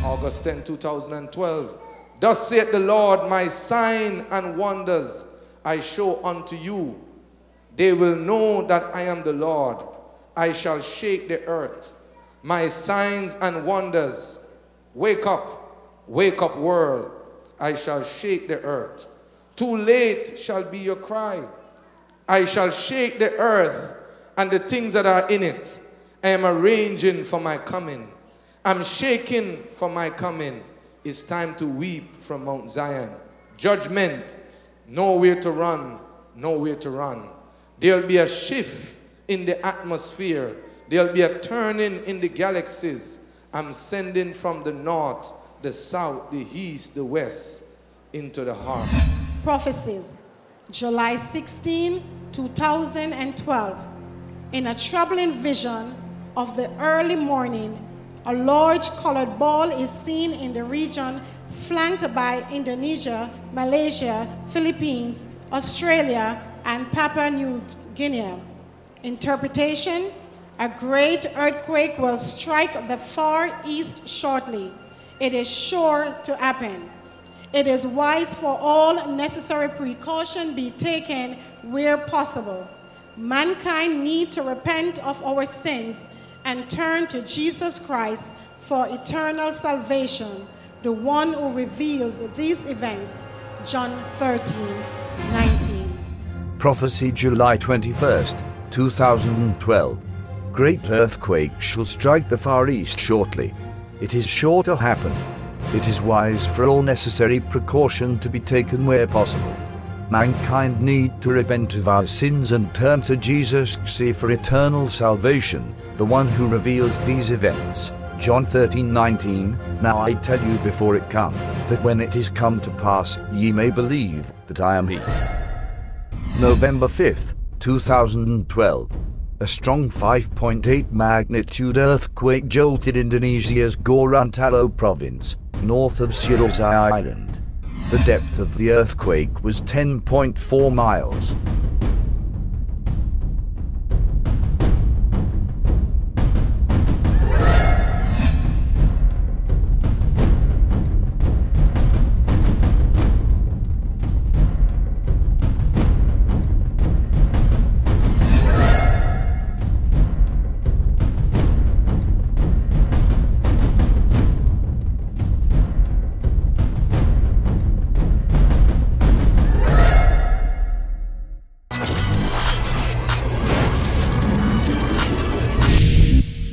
August 10, 2012. Thus saith the Lord, my sign and wonders I show unto you. They will know that I am the Lord. I shall shake the earth. My signs and wonders. Wake up world. I shall shake the earth. Too late shall be your cry. I shall shake the earth and the things that are in it. I am arranging for my coming. I'm shaking for my coming. It's time to weep from Mount Zion. Judgment, nowhere to run, nowhere to run. There'll be a shift in the atmosphere. There'll be a turning in the galaxies. I'm sending from the north, the south, the east, the west, into the heart. Prophecies, July 16, 2012. In a troubling vision of the early morning, a large colored ball is seen in the region flanked by Indonesia, Malaysia, Philippines, Australia, and Papa New Guinea. Interpretation: a great earthquake will strike the Far East shortly. It is sure to happen. It is wise for all necessary precaution be taken where possible. Mankind need to repent of our sins and turn to Jesus Christ for eternal salvation, the one who reveals these events. John 13:19. Prophecy, July 21st, 2012. Great earthquake shall strike the Far East shortly. It is sure to happen. It is wise for all necessary precaution to be taken where possible. Mankind need to repent of our sins and turn to Jesus Chrsi for eternal salvation, the one who reveals these events. John 13:19. Now I tell you before it come, that when it is come to pass, ye may believe that I am he. November 5th, 2012. A strong 5.8 magnitude earthquake jolted Indonesia's Gorontalo province, north of Sulawesi Island. The depth of the earthquake was 10.4 miles.